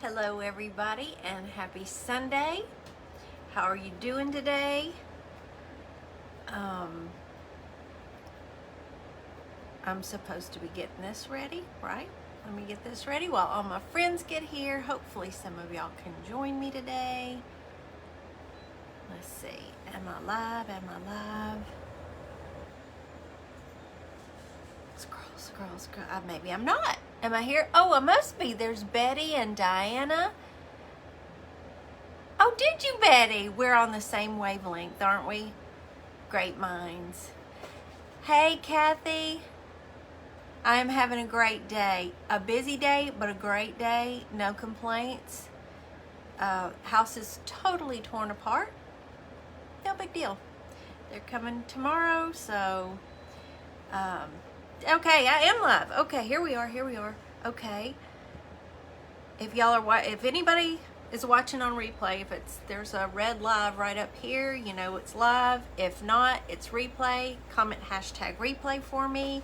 Hello everybody and happy Sunday. How are you doing today? I'm supposed to be getting this ready, right? Let me get this ready while all my friends get here. Hopefully some of y'all can join me today. Let's see. Am I live? Am I live? Scroll. Maybe I'm not. Am I here? Oh, I must be. There's Betty and Diana. Oh, did you, Betty? We're on the same wavelength, aren't we? Great minds. Hey, Kathy. I am having a great day. A busy day, but a great day. No complaints. House is totally torn apart. No big deal. They're coming tomorrow, so... okay, I am live. Okay, here we are. Okay. If anybody is watching on replay, there's a red live right up here, you know it's live. If not, it's replay. Comment hashtag replay for me.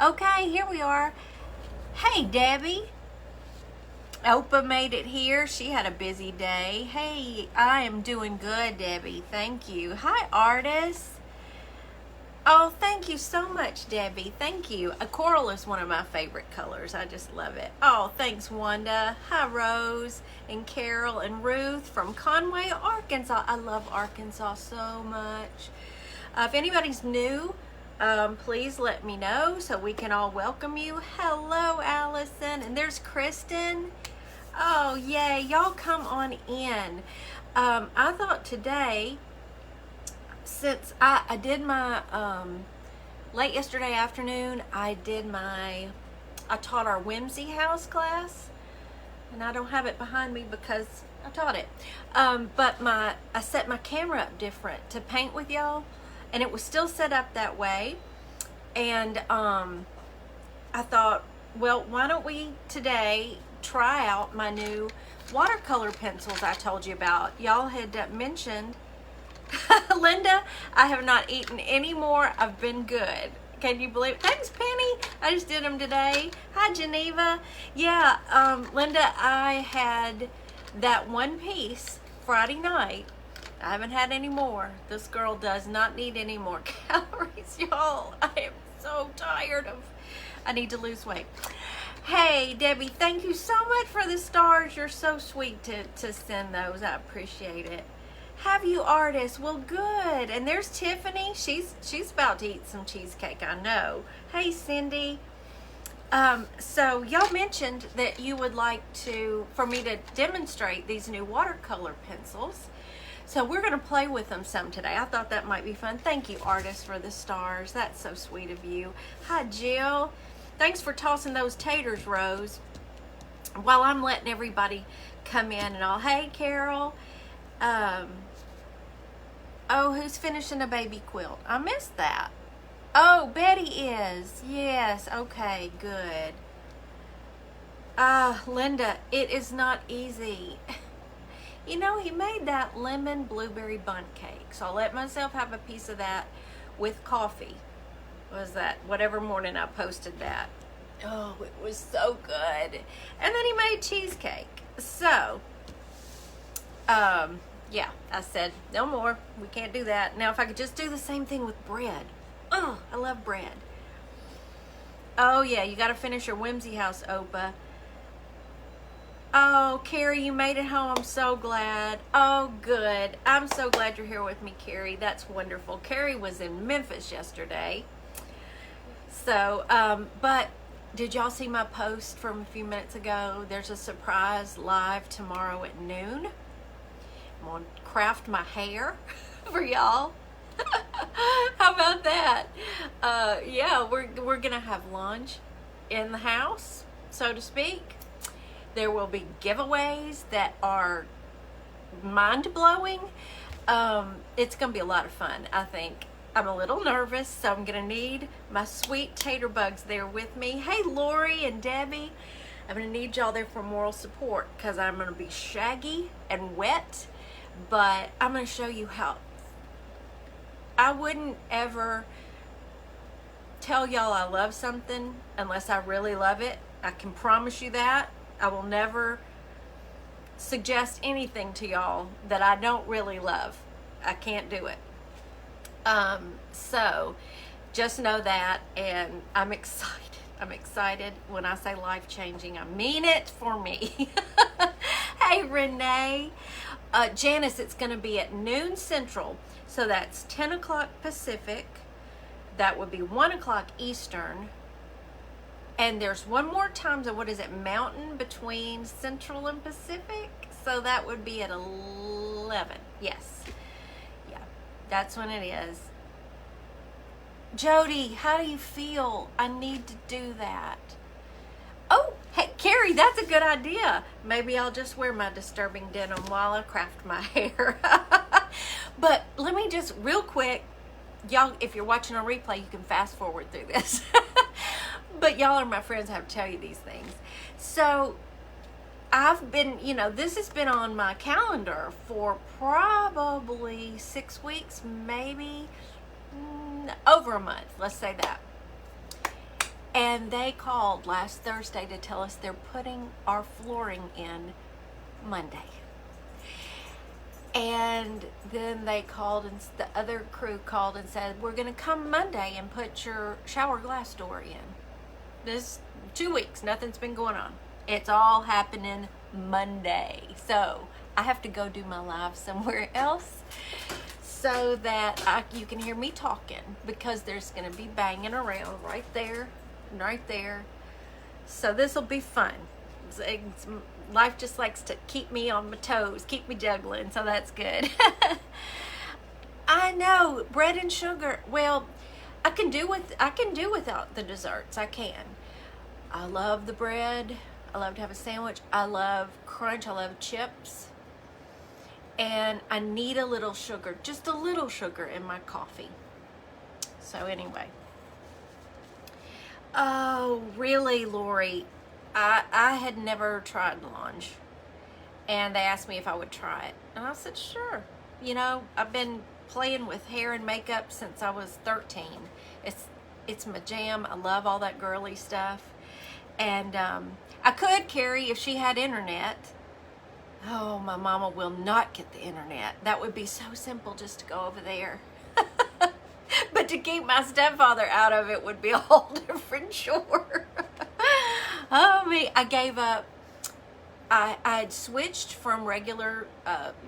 Okay, here we are. Hey, Debbie. Opa made it here. She had a busy day. Hey, I am doing good, Debbie. Thank you. Hi, artists. Oh, thank you so much, Debbie. Thank you. A coral is one of my favorite colors. I just love it. Oh, thanks, Wanda. Hi, Rose and Carol and Ruth from Conway, Arkansas. I love Arkansas so much. If anybody's new, please let me know so we can all welcome you. Hello, Allison. And there's Kristen. Oh, yay. Y'all come on in. I thought today... since I did my, late yesterday afternoon, I taught our Whimsy House class, and I don't have it behind me because I taught it, but I set my camera up different to paint with y'all, and it was still set up that way, and I thought, well, why don't we today try out my new watercolor pencils I told you about. Y'all had mentioned Linda, I have not eaten any more. I've been good. Can you believe it? Thanks, Penny. I just did them today. Hi, Geneva. Yeah, Linda, I had that one piece Friday night. I haven't had any more. This girl does not need any more calories, y'all. I am so tired of... I need to lose weight. Hey, Debbie, thank you so much for the stars. You're so sweet to send those. I appreciate it. Have you, artists? Well, good. And there's Tiffany. She's about to eat some cheesecake, I know. Hey, Cindy. So y'all mentioned that you would like for me to demonstrate these new watercolor pencils. So we're going to play with them some today. I thought that might be fun. Thank you, artists, for the stars. That's so sweet of you. Hi, Jill. Thanks for tossing those taters, Rose. While I'm letting everybody come in and all. Hey, Carol. Oh, who's finishing a baby quilt? I missed that. Oh, Betty is. Yes. Okay, good. Linda, it is not easy. You know, he made that lemon blueberry bundt cake. So I let myself have a piece of that with coffee. Was that whatever morning I posted that? Oh, it was so good. And then he made cheesecake. So, yeah, I said, no more. We can't do that. Now, if I could just do the same thing with bread. Oh, I love bread. Oh, yeah, you got to finish your Whimsy House, Opa. Oh, Carrie, you made it home. I'm so glad. Oh, good. I'm so glad you're here with me, Carrie. That's wonderful. Carrie was in Memphis yesterday. So, but did y'all see my post from a few minutes ago? There's a surprise live tomorrow at noon. I'm gonna craft my hair for y'all. How about that? Yeah, we're gonna have lunch in the house, so to speak. There will be giveaways that are mind-blowing. It's gonna be a lot of fun, I think. I'm a little nervous, so I'm gonna need my sweet Taterbugs there with me. Hey, Lori and Debbie. I'm gonna need y'all there for moral support because I'm gonna be shaggy and wet. But I'm going to show you how. I wouldn't ever tell y'all I love something unless I really love it. I can promise you that. I will never suggest anything to y'all that I don't really love. I can't do it. So just know that, and I'm excited. I'm excited. When I say life-changing, I mean it for me. Hey, Renee. Janice, it's going to be at noon Central. So that's 10 o'clock Pacific. That would be 1 o'clock Eastern. And there's one more time, so what is it, Mountain between Central and Pacific? So that would be at 11. Yes. Yeah, that's when it is. Jody, how do you feel? I need to do that. Oh, hey, Carrie, that's a good idea. Maybe I'll just wear my disturbing denim while I craft my hair. But let me just real quick, y'all, if you're watching on replay, you can fast forward through this. But y'all are my friends, I have to tell you these things. So I've been, this has been on my calendar for probably 6 weeks, maybe over a month, let's say that. And they called last Thursday to tell us they're putting our flooring in Monday. And then they called, and the other crew called and said, we're going to come Monday and put your shower glass door in. This 2 weeks, nothing's been going on. It's all happening Monday. So I have to go do my live somewhere else so that you can hear me talking, because there's going to be banging around right there and right there. So this will be fun. Life just likes to keep me on my toes, keep me juggling, so that's good. I know, bread and sugar. Well, I can do without the desserts. I can. I love the bread. I love to have a sandwich. I love crunch. I love chips. And I need a little sugar, just a little sugar in my coffee. So anyway. Oh, really, Lori? I had never tried Lange, and they asked me if I would try it, and I said sure. I've been playing with hair and makeup since I was 13. It's my jam. I love all that girly stuff, and I could, Carrie, if she had internet. Oh, my mama will not get the internet. That would be so simple just to go over there. But to keep my stepfather out of it would be a whole different chore. Oh, me. I gave up. I had switched from regular,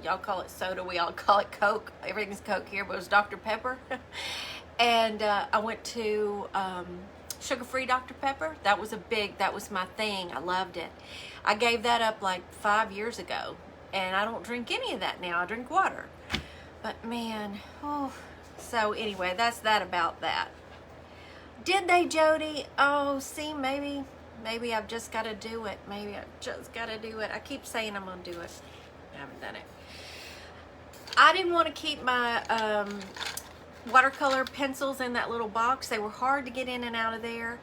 y'all call it soda, we all call it Coke. Everything's Coke here, but it was Dr. Pepper. And I went to sugar-free Dr. Pepper. That was my thing. I loved it. I gave that up like 5 years ago, and I don't drink any of that now. I drink water. But man, so anyway, that's that about that. Did they, Jody? Oh, see, maybe I've just got to do it. Maybe I've just got to do it. I keep saying I'm going to do it. I haven't done it. I didn't want to keep my watercolor pencils in that little box. They were hard to get in and out of there.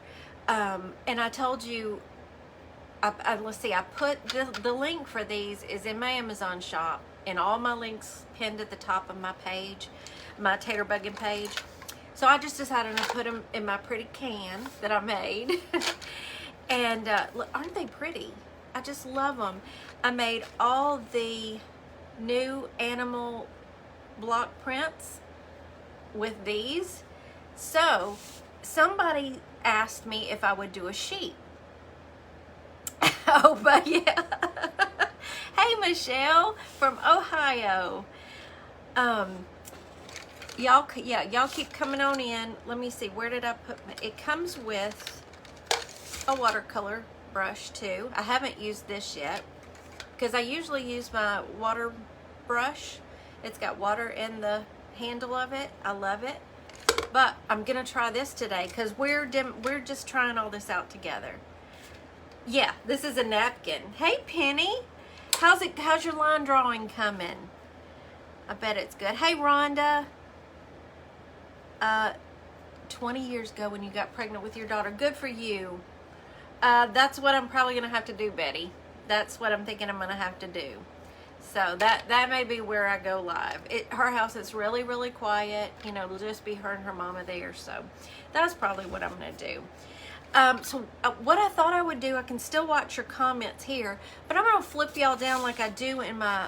And I told you, let's see, I put the link for these is in my Amazon shop, and all my links pinned at the top of my page, my Taterbuggin page. So I just decided to put them in my pretty can that I made. And look, aren't they pretty? I just love them. I made all the new animal block prints with these. So somebody asked me if I would do a sheet. Oh, but yeah. Hey, Michelle from Ohio. Y'all keep coming on in. Let me see, where did I put it comes with a watercolor brush too. I haven't used this yet because I usually use my water brush. It's got water in the handle of it. I love it. But I'm gonna try this today because we're just trying all this out together. Yeah, this is a napkin. Hey, Penny, how's your line drawing coming? I bet it's good. Hey, Rhonda. 20 years ago when you got pregnant with your daughter. Good for you. That's what I'm probably gonna have to do, Betty. That's what I'm thinking I'm gonna have to do. So that may be where I go live. Her house is really, really quiet. It'll just be her and her mama there. So that's probably what I'm gonna do. What I thought I would do, I can still watch your comments here, but I'm going to flip y'all down like I do in my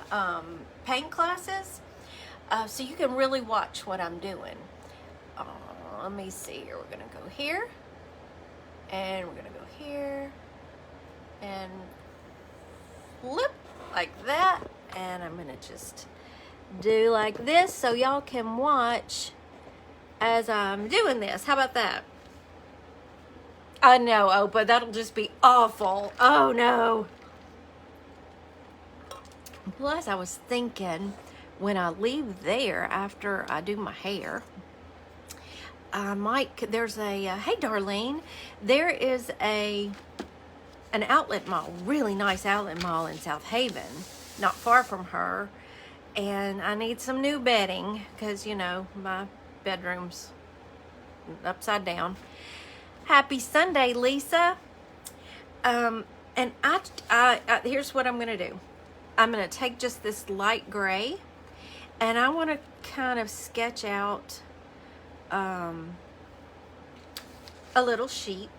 paint classes, so you can really watch what I'm doing. Let me see here. We're going to go here, and we're going to go here, and flip like that, and I'm going to just do like this so y'all can watch as I'm doing this. How about that? I know, oh, but that'll just be awful. Oh no. Plus, I was thinking when I leave there after I do my hair, I might, there's a, hey Darlene, there is an outlet mall, really nice outlet mall in South Haven, not far from her. And I need some new bedding because, you know, my bedroom's upside down. Happy Sunday, Lisa. And here's what I'm going to do. I'm going to take just this light gray, and I want to kind of sketch out a little sheep.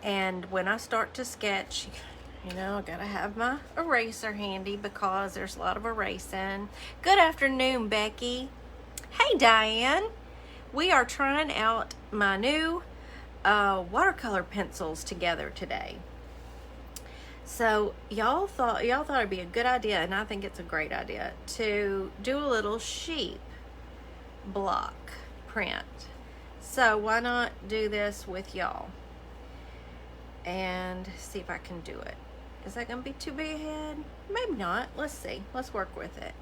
And when I start to sketch, you know, I gotta have my eraser handy because there's a lot of erasing. Good afternoon, Becky. Hey, Diane. We are trying out my new watercolor pencils together today. So y'all thought it'd be a good idea, and I think it's a great idea, to do a little sheep block print. So why not do this with y'all and see if I can do it. Is that gonna be too big ahead? Maybe not. Let's see. Let's work with it.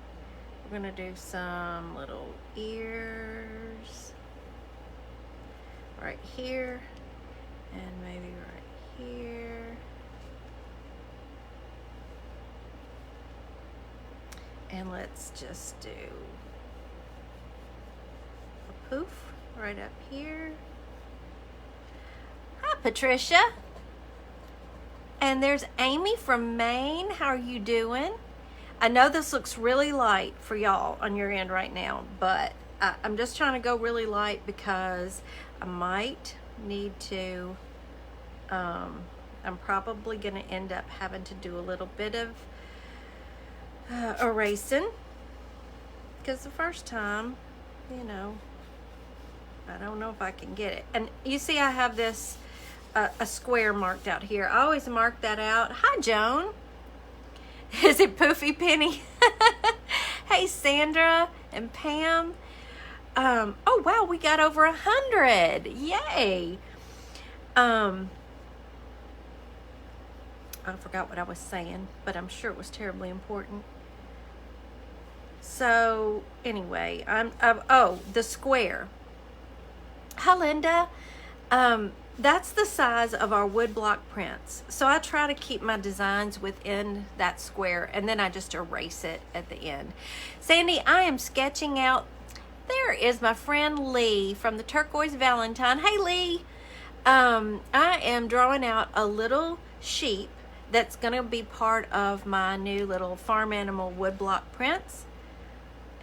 We're gonna do some little ears right here, and maybe right here. And let's just do a poof right up here. Hi, Patricia. And there's Amy from Maine. How are you doing? I know this looks really light for y'all on your end right now, but I'm just trying to go really light because I might need to, I'm probably going to end up having to do a little bit of erasing, because the first time, you know, I don't know if I can get it. And you see I have this a square marked out here. I always mark that out. Hi, Joan. Is it Poofy Penny? Hey, Sandra and Pam. Oh wow, we got over 100. Yay. I forgot what I was saying, but I'm sure it was terribly important. So anyway, oh, the square. Hi, Linda. That's the size of our woodblock prints. So I try to keep my designs within that square, and then I just erase it at the end. Sandy, I am sketching out. There is my friend Lee from the Turquoise Valentine. Hey, Lee. I am drawing out a little sheep that's going to be part of my new little farm animal woodblock prints.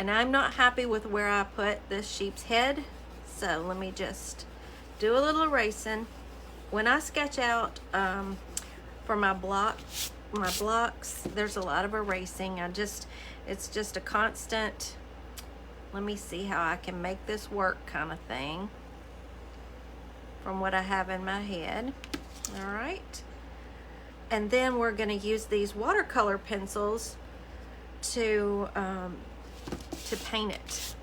And I'm not happy with where I put this sheep's head. So let me just do a little erasing. When I sketch out for my blocks, there's a lot of erasing. It's just a constant, let me see how I can make this work kind of thing from what I have in my head. All right. And then we're going to use these watercolor pencils to paint it.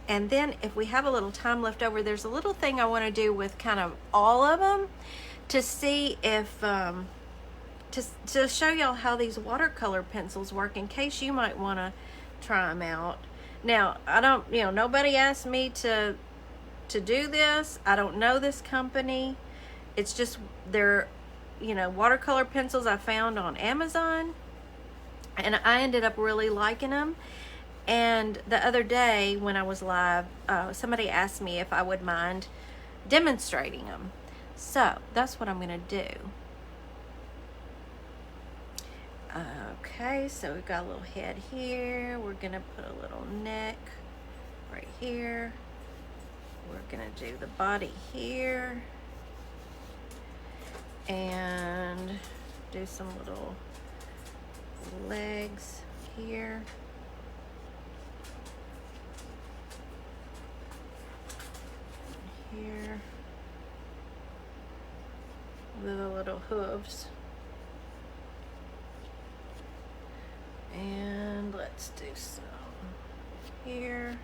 And then if we have a little time left over, there's a little thing I want to do with kind of all of them to see if, to show y'all how these watercolor pencils work in case you might want to try them out. Now, I don't, you know, nobody asked me to do this. I don't know this company. It's just, they're, you know, watercolor pencils I found on Amazon, and I ended up really liking them. And the other day when I was live, somebody asked me if I would mind demonstrating them. So that's what I'm going to do. Okay, so we've got a little head here. We're going to put a little neck right here. We're gonna do the body here and do some little legs here. Here. With the little hooves. And let's do some here.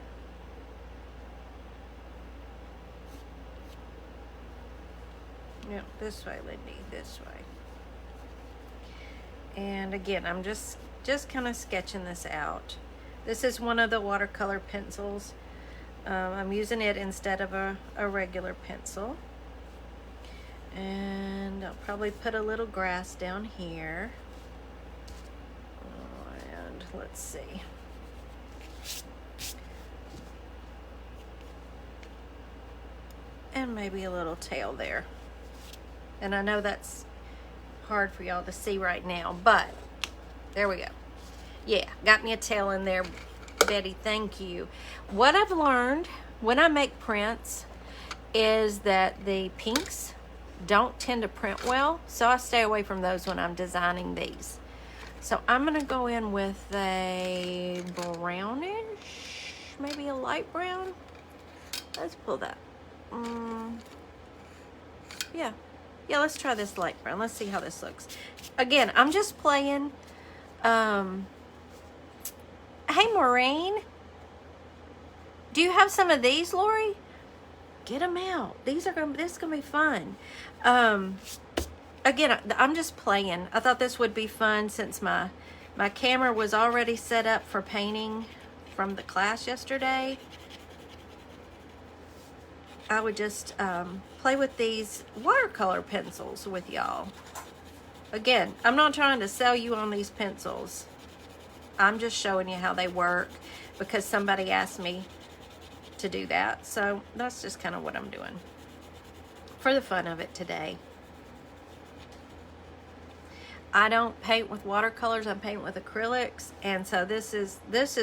Yep, this way, Lindy, this way. And again, I'm just kind of sketching this out. This is one of the watercolor pencils. I'm using it instead of a regular pencil. And I'll probably put a little grass down here. And let's see. And maybe a little tail there. And I know that's hard for y'all to see right now, but there we go. Yeah, got me a tail in there, Betty, thank you. What I've learned when I make prints is that the pinks don't tend to print well, so I stay away from those when I'm designing these. So I'm gonna go in with a brownish, maybe a light brown. Let's pull that. Yeah, let's try this light brown. Let's see how this looks. Again, I'm just playing. Hey, Maureen. Do you have some of these, Lori? Get them out. This is gonna be fun. Again, I'm just playing. I thought this would be fun since my camera was already set up for painting from the class yesterday. I would just play with these watercolor pencils with y'all. Again, I'm not trying to sell you on these pencils. I'm just showing you how they work because somebody asked me to do that. So that's just kind of what I'm doing for the fun of it today. I don't paint with watercolors, I paint with acrylics, and so this is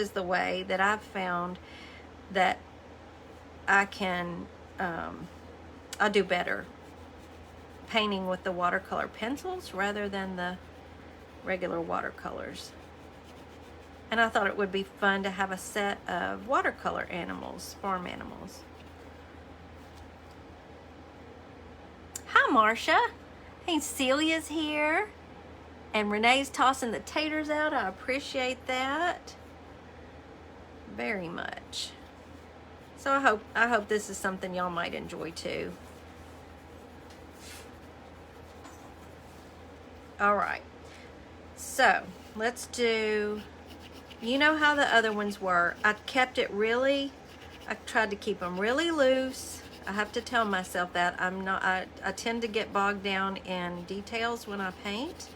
the way that I've found that I can I do better painting with the watercolor pencils rather than the regular watercolors. And I thought it would be fun to have a set of watercolor animals, farm animals. Hi, Marcia. Hey, Celia's here. And Renee's tossing the taters out. I appreciate that very much. So I hope this is something y'all might enjoy too. All right. So let's do, you know how the other ones were. I tried to keep them really loose. I have to tell myself that I tend to get bogged down in details when I paint,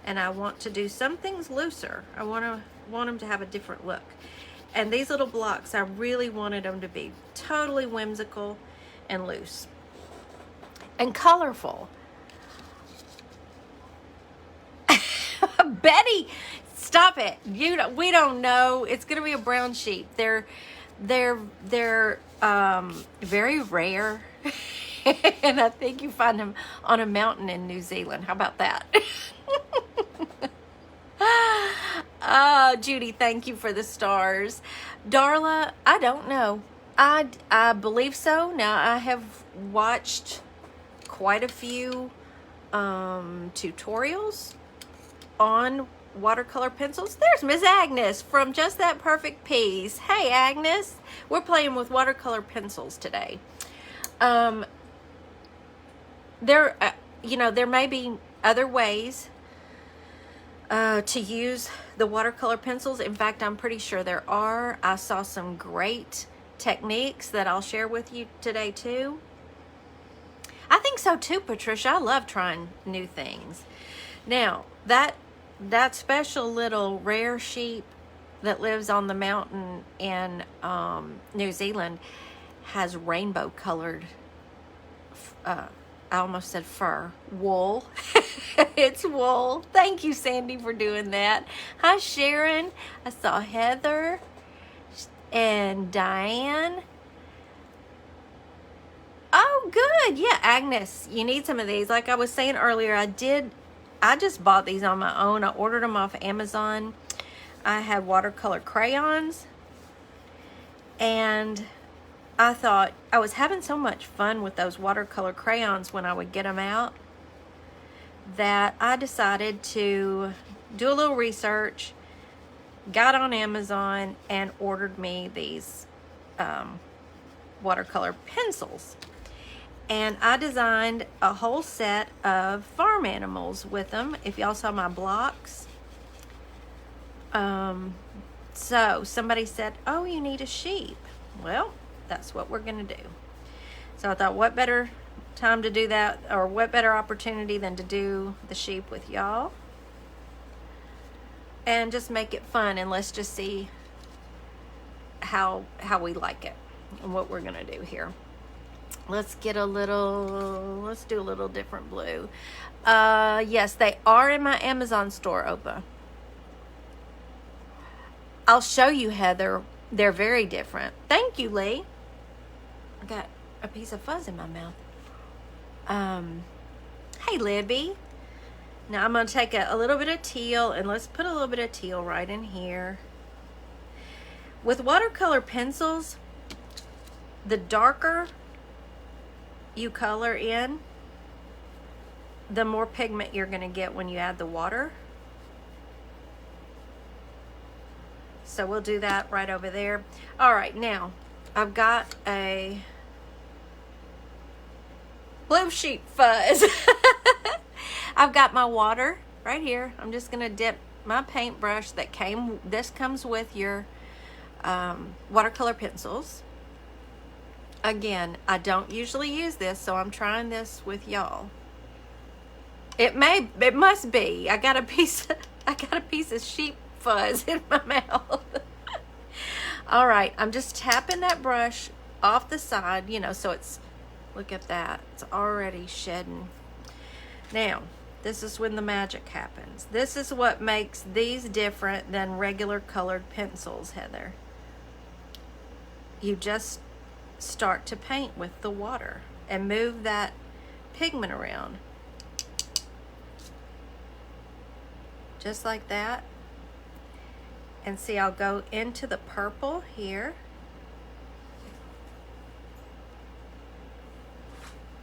and I want to do some things looser. I want them to have a different look. And these little blocks, I really wanted them to be totally whimsical and loose and colorful. Betty, stop it. We don't know. It's going to be a brown sheep. They're very rare. And I think you find them on a mountain in New Zealand. How about that? Judy, thank you for the stars. Darla, I don't know. I believe so. Now, I have watched quite a few tutorials on watercolor pencils. There's Miss Agnes from Just That Perfect Piece. Hey, Agnes. We're playing with watercolor pencils today. There may be other ways to use the watercolor pencils. In fact, I'm pretty sure there are. I saw some great techniques that I'll share with you today too. I think so too, Patricia. I love trying new things. Now, that special little rare sheep that lives on the mountain in New Zealand has rainbow colored I almost said fur. Wool. It's wool. Thank you, Sandy, for doing that. Hi, Sharon. I saw Heather and Diane. good. Yeah, Agnes, you need some of these. Like I was saying earlier, I just bought these on my own. I ordered them off Amazon. I had watercolor crayons, and I thought I was having so much fun with those watercolor crayons when I would get them out that I decided to do a little research, got on Amazon, and ordered me these watercolor pencils. And I designed a whole set of farm animals with them, if y'all saw my blocks. So somebody said, oh, you need a sheep. Well, that's what we're going to do. So I thought, what better time to do that, or what better opportunity than to do the sheep with y'all and just make it fun, and let's just see how we like it and what we're going to do here. Let's do a little different blue. Yes, they are in my Amazon store, Opa. I'll show you, Heather. They're very different. Thank you, Lee. I got a piece of fuzz in my mouth. Hey, Libby. Now I'm going to take a little bit of teal, and let's put a little bit of teal right in here. With watercolor pencils, the darker you color in, the more pigment you're going to get when you add the water. So we'll do that right over there. All right, now I've got a blue sheep fuzz. I've got my water right here. I'm just going to dip my paintbrush this comes with your watercolor pencils. Again, I don't usually use this, so I'm trying this with y'all. It must be. I got a piece of sheep fuzz in my mouth. All right, I'm just tapping that brush off the side, so it's, look at that, it's already shedding. Now, this is when the magic happens. This is what makes these different than regular colored pencils, Heather. You just start to paint with the water and move that pigment around. Just like that. And see, I'll go into the purple here.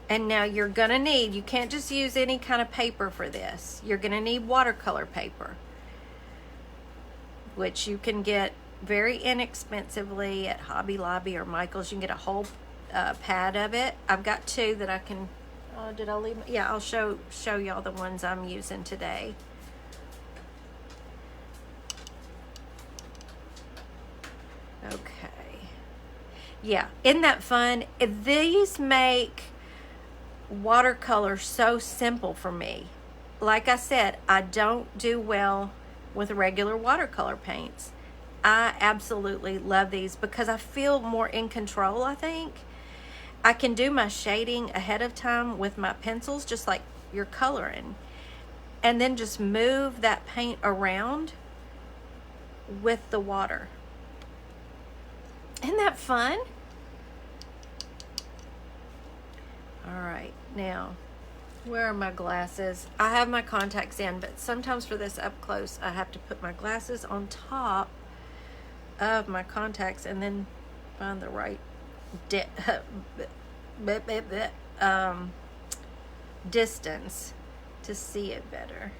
And now you're gonna need, you can't just use any kind of paper for this. You're gonna need watercolor paper, which you can get very inexpensively at Hobby Lobby or Michael's. You can get a whole pad of it. I've got two that I can, did I leave? Yeah, I'll show y'all the ones I'm using today. Okay. Yeah, isn't that fun? These make watercolor so simple for me. Like I said, I don't do well with regular watercolor paints. I absolutely love these because I feel more in control, I think. I can do my shading ahead of time with my pencils, just like you're coloring. And then just move that paint around with the water. Isn't that fun? All right, now, where are my glasses? I have my contacts in, but sometimes for this up close, I have to put my glasses on top of my contacts and then find the right distance to see it better.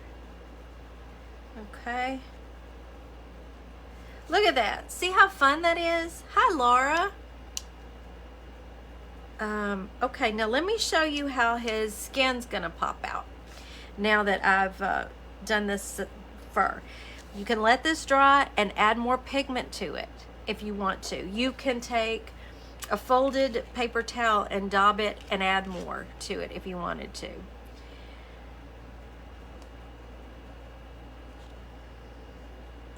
Okay. Look at that. See how fun that is? Hi, Laura. Okay, now let me show you how his skin's gonna pop out now that I've done this fur. You can let this dry and add more pigment to it if you want to. You can take a folded paper towel and dab it and add more to it if you wanted to.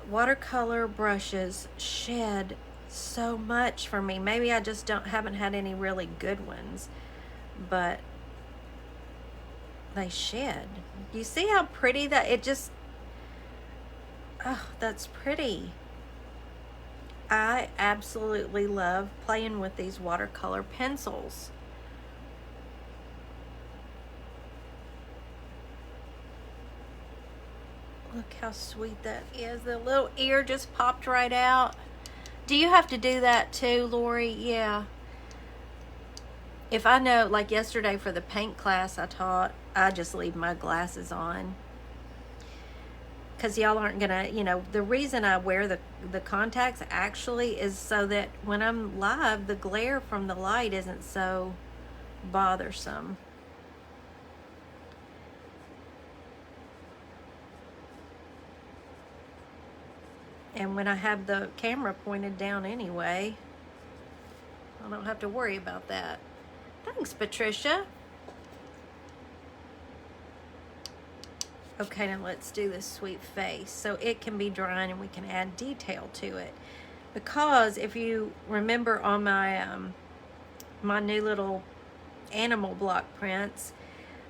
Watercolor brushes shed so much for me. Maybe I just haven't had any really good ones, but they shed. You see how pretty that it just, oh, that's pretty. I absolutely love playing with these watercolor pencils. Look how sweet that is. The little ear just popped right out. Do you have to do that too, Lori? Yeah. If I know, like yesterday for the paint class I taught, I just leave my glasses on. Because y'all aren't gonna, you know, the reason I wear the contacts actually is so that when I'm live, the glare from the light isn't so bothersome. And when I have the camera pointed down anyway, I don't have to worry about that. Thanks, Patricia. Okay, now let's do this sweet face so it can be drying and we can add detail to it. Because if you remember on my my new little animal block prints,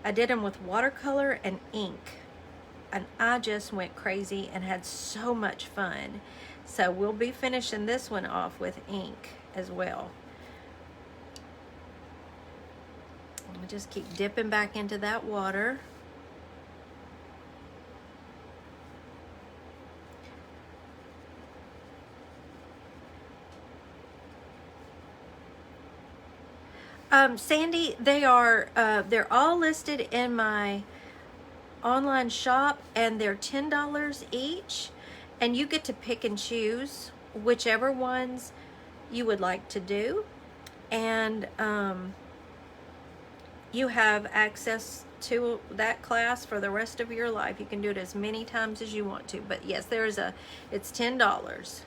I did them with watercolor and ink. And I just went crazy and had so much fun. So we'll be finishing this one off with ink as well. I'll just keep dipping back into that water. Sandy, they're all listed in my online shop, and they're $10 each, and you get to pick and choose whichever ones you would like to do, and you have access to that class for the rest of your life. You can do it as many times as you want to, but yes, it's $10.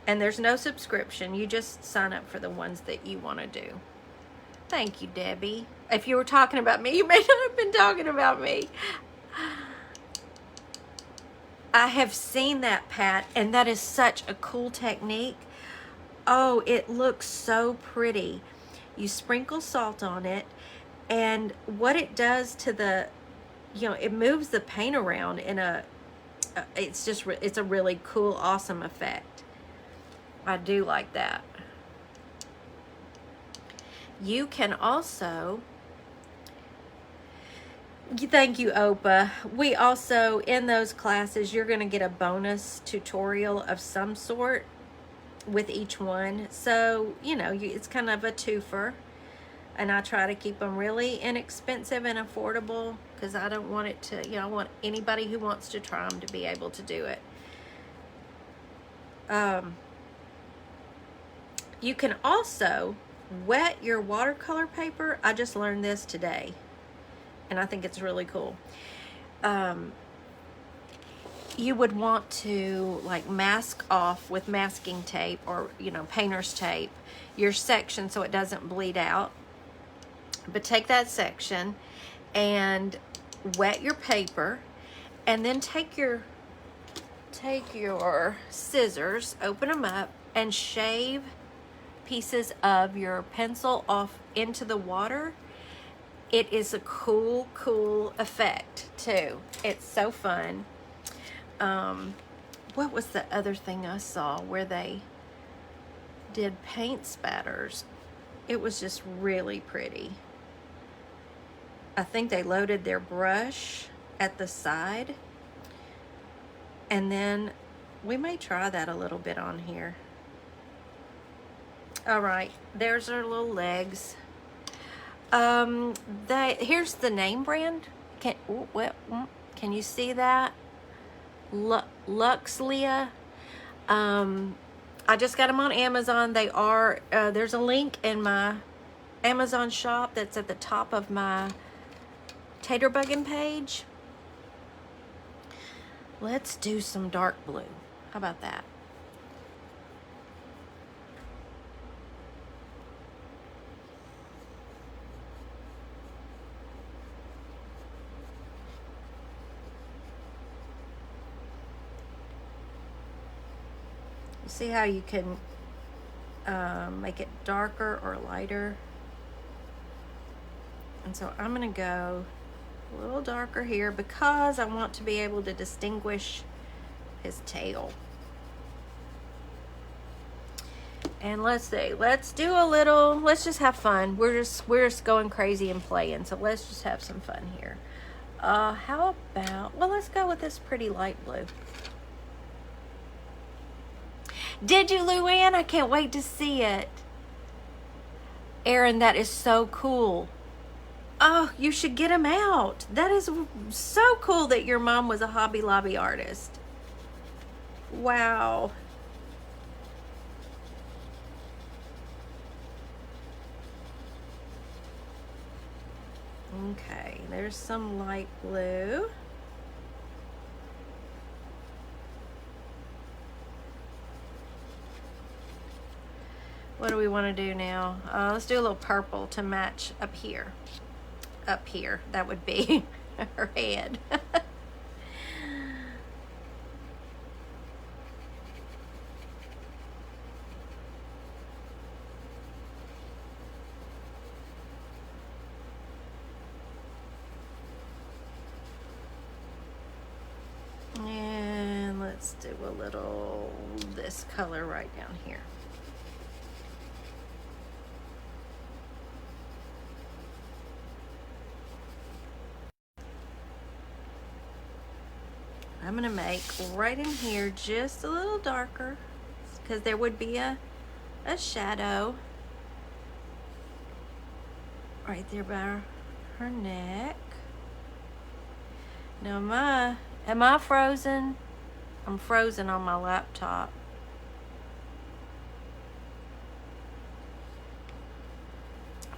And there's no subscription. You just sign up for the ones that you want to do. Thank you, Debbie. If you were talking about me, you may not have been talking about me. I have seen that, Pat, and that is such a cool technique. Oh, it looks so pretty. You sprinkle salt on it, and what it does to the, you know, it moves the paint around in it's a really cool, awesome effect. I do like that. You can also, thank you, Opa. We also, in those classes, you're going to get a bonus tutorial of some sort with each one. So, you know, it's kind of a twofer. And I try to keep them really inexpensive and affordable because I don't want it to, you know, I want anybody who wants to try them to be able to do it. You can also wet your watercolor paper. I just learned this today, and I think it's really cool. You would want to like mask off with masking tape or, you know, painter's tape your section so it doesn't bleed out. But take that section and wet your paper, and then take your scissors, open them up, and shave pieces of your pencil off into the water. It is a cool effect too. It's so fun. What was the other thing I saw where they did paint spatters? It was just really pretty. I think they loaded their brush at the side, and then we may try that a little bit on here. All right, there's our little legs. Here's the name brand. Can you see that? Luxlia. I just got them on Amazon. They are, there's a link in my Amazon shop that's at the top of my Taterbuggin page. Let's do some dark blue. How about that? See how you can make it darker or lighter. And so I'm going to go a little darker here because I want to be able to distinguish his tail. And let's see, let's do a little, let's just have fun. We're just going crazy and playing, so let's just have some fun here. How about, well, let's go with this pretty light blue. Did you, Luann? I can't wait to see it. Erin, that is so cool. Oh, you should get them out. That is so cool that your mom was a Hobby Lobby artist. Wow. Okay, there's some light blue. What do we want to do now? Let's do a little purple to match up here. Up here, that would be her head. And let's do a little this color right down here. I'm gonna make right in here just a little darker because there would be a shadow right there by her neck. Now am I frozen? I'm frozen on my laptop.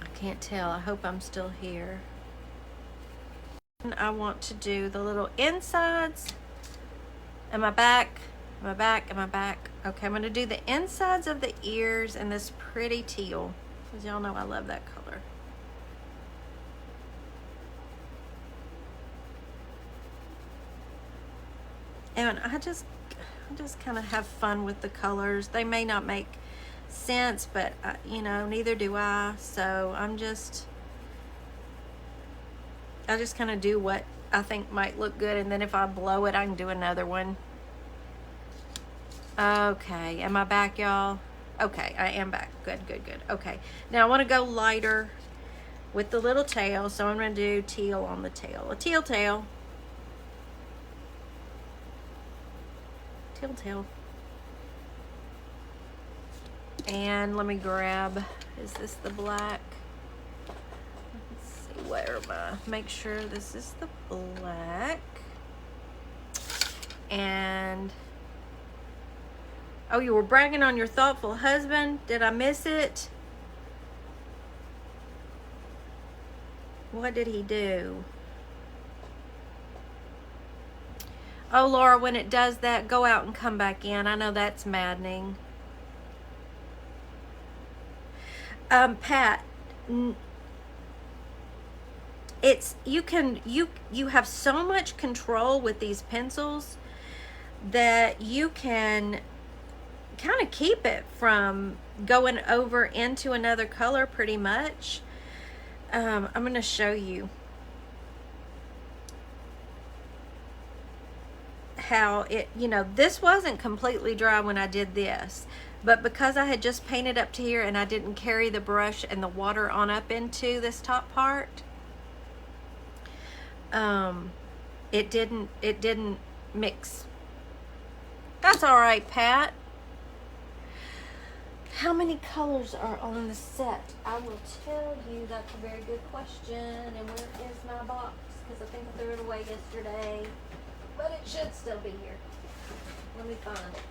I can't tell. I hope I'm still here. And I want to do the little insides. Am I back? Am I back? Am I back? Okay, I'm going to do the insides of the ears in this pretty teal. Because y'all know I love that color. And I just kind of have fun with the colors. They may not make sense, but you know, neither do I. So I just kind of do what I think might look good, and then if I blow it, I can do another one. Okay, am I back, y'all? Okay, I am back. Good. Okay, now I want to go lighter with the little tail, so I'm going to do teal on the tail. A teal tail. Teal tail. And let me grab, is this the black? Where am I? Make sure this is the black. And oh, you were bragging on your thoughtful husband. Did I miss it? What did he do? Oh, Laura, when it does that, go out and come back in. I know that's maddening. Pat, it's you have so much control with these pencils that you can kind of keep it from going over into another color pretty much. I'm going to show you how it, you know, this wasn't completely dry when I did this, but because I had just painted up to here and I didn't carry the brush and the water on up into this top part, it didn't mix. That's all right, Pat. How many colors are on the set? I will tell you. That's a very good question. And where is my box? Because I think I threw it away yesterday, but it should still be here. Let me find it,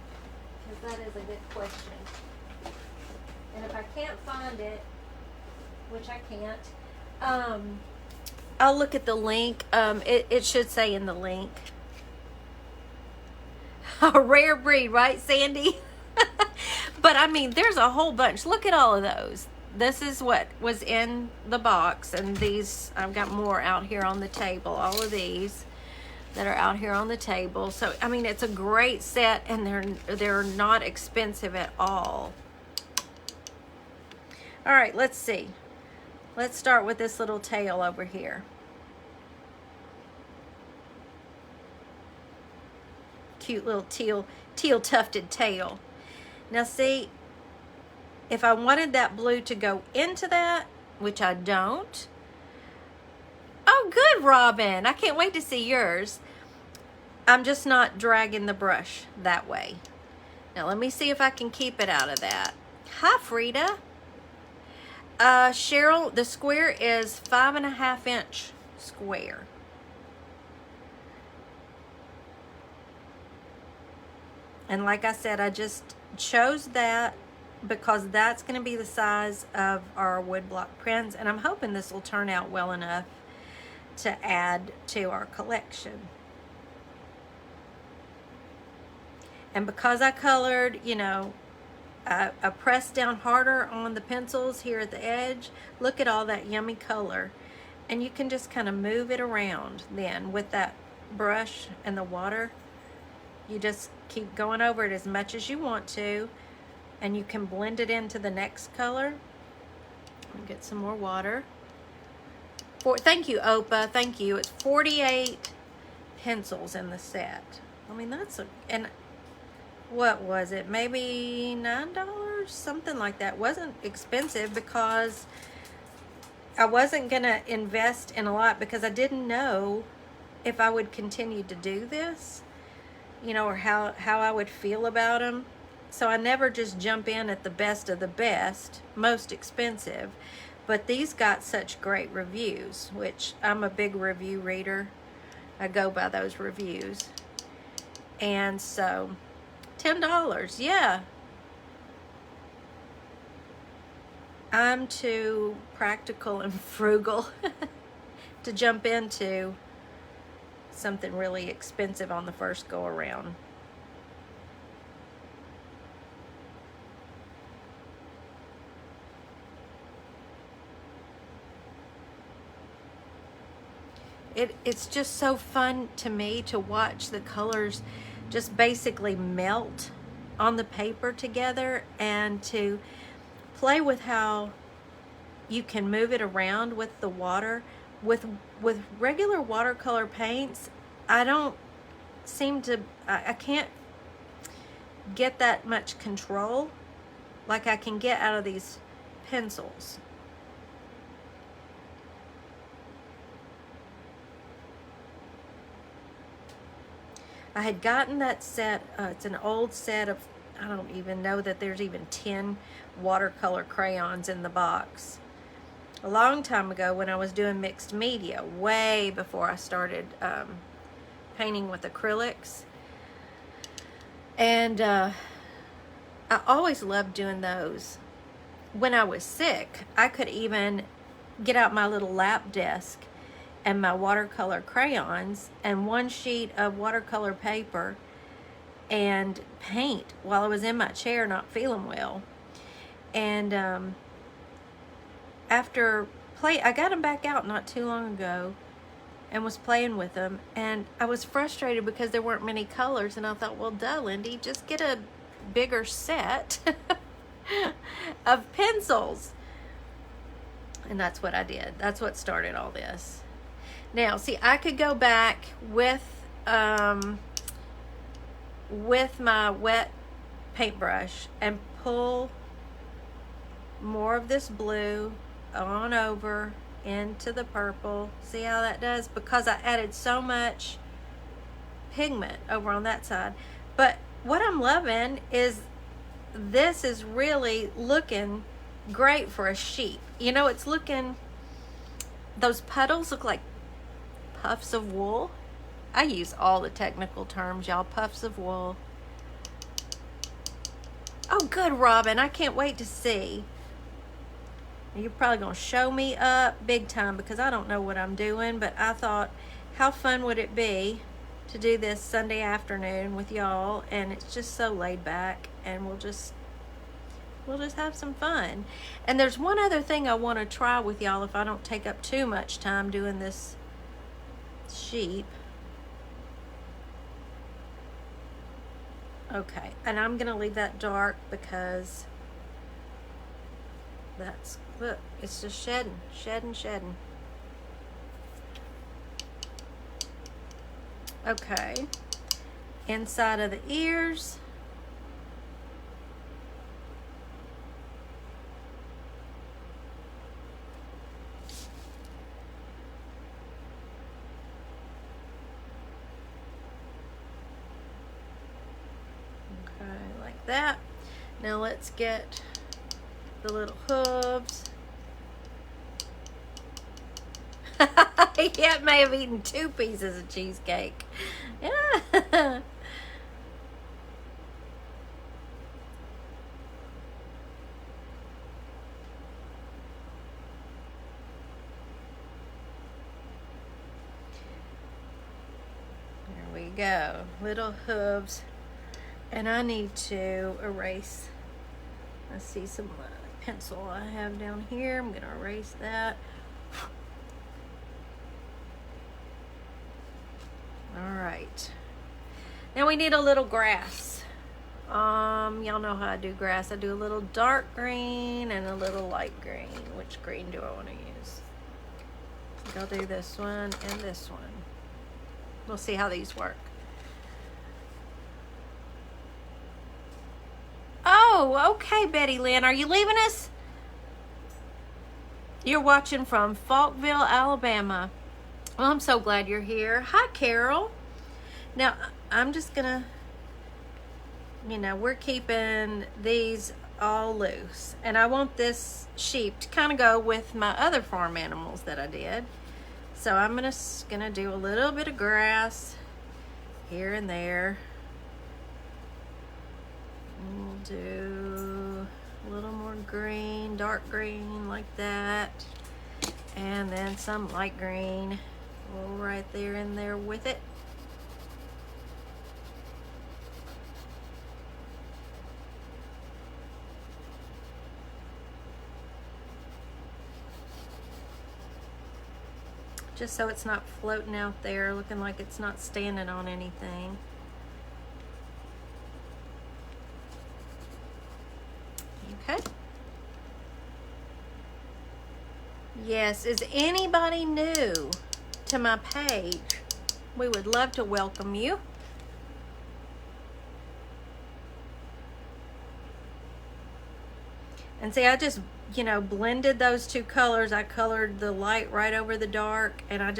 because that is a good question. And if I can't find it, which I can't, I'll look at the link. It should say in the link. A rare breed, right, Sandy? But I mean, there's a whole bunch. Look at all of those. This is what was in the box, and these, I've got more out here on the table. All of these that are out here on the table. So I mean, it's a great set, and they're not expensive at all. All right, let's see. Let's start with this little tail over here. Cute little teal tufted tail. Now see, if I wanted that blue to go into that, which I don't. Oh, good, Robin. I can't wait to see yours. I'm just not dragging the brush that way. Now let me see if I can keep it out of that. Hi, Frida. Cheryl, the square is 5.5 inch square. And like I said, I just chose that because that's going to be the size of our woodblock prints, and I'm hoping this will turn out well enough to add to our collection. And because I colored, you know, I pressed down harder on the pencils here at the edge, look at all that yummy color. And you can just kind of move it around then with that brush and the water. You just keep going over it as much as you want to, and you can blend it into the next color. Get some more water. Thank you, Opa. Thank you. It's 48 pencils in the set. I mean, that's and what was it? Maybe $9, something like that. It wasn't expensive because I wasn't gonna invest in a lot because I didn't know if I would continue to do this, you know, or how I would feel about them. So I never just jump in at the best of the best, most expensive. But these got such great reviews, which I'm a big review reader. I go by those reviews. And so, $10, yeah. I'm too practical and frugal to jump into something really expensive on the first go around. It's just so fun to me to watch the colors just basically melt on the paper together, and to play with how you can move it around with the water. With regular watercolor paints, I don't seem to, I can't get that much control like I can get out of these pencils. I had gotten that set, it's an old set of, I don't even know that there's even 10 watercolor crayons in the box. A long time ago when I was doing mixed media, way before I started painting with acrylics. And I always loved doing those. When I was sick, I could even get out my little lap desk and my watercolor crayons and one sheet of watercolor paper and paint while I was in my chair not feeling well. And I got them back out not too long ago and was playing with them, and I was frustrated because there weren't many colors, and I thought, well, duh, Lindy, just get a bigger set of pencils. And that's what I did. That's what started all this. Now, see, I could go back with my wet paintbrush and pull more of this blue on over into the purple. See how that does? Because I added so much pigment over on that side. But what I'm loving is this is really looking great for a sheep. You know, it's looking, those puddles look like puffs of wool. I use all the technical terms, y'all. Puffs of wool. Oh, good, Robin. I can't wait to see. You're probably going to show me up big time because I don't know what I'm doing, but I thought, how fun would it be to do this Sunday afternoon with y'all? And it's just so laid back, and we'll just have some fun. And there's one other thing I want to try with y'all if I don't take up too much time doing this sheep. Okay, and I'm gonna leave that dark because that's, look, it's just shedding. Okay, inside of the ears. that. Now let's get the little hooves. Yeah, it may have eaten 2 pieces of cheesecake. Yeah. There we go. Little hooves. And I need to erase. I see some pencil I have down here. I'm going to erase that. All right. Now we need a little grass. Y'all know how I do grass. I do a little dark green and a little light green. Which green do I want to use? I think I'll do this one and this one. We'll see how these work. Oh, okay, Betty Lynn. Are you leaving us? You're watching from Falkville, Alabama. Well, I'm so glad you're here. Hi, Carol. Now, I'm just going to, you know, we're keeping these all loose. And I want this sheep to kind of go with my other farm animals that I did. So I'm gonna do a little bit of grass here and there. And we'll do a little more green, dark green like that. And then some light green. Right there in there with it. Just so it's not floating out there looking like it's not standing on anything. Okay. Yes, is anybody new to my page? We would love to welcome you. And see, I just, you know, blended those 2 colors. I colored the light right over the dark, and I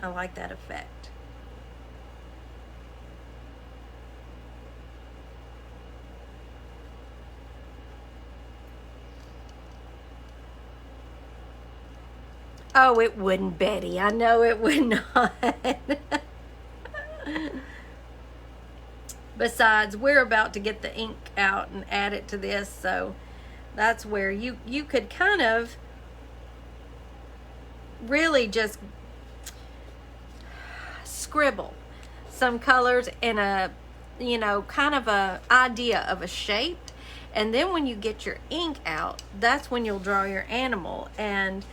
like that effect. Oh, it wouldn't, Betty. I know it would not. Besides, we're about to get the ink out and add it to this, so that's where you could kind of really just scribble some colors in a, you know, kind of a idea of a shape. And then when you get your ink out, that's when you'll draw your animal. And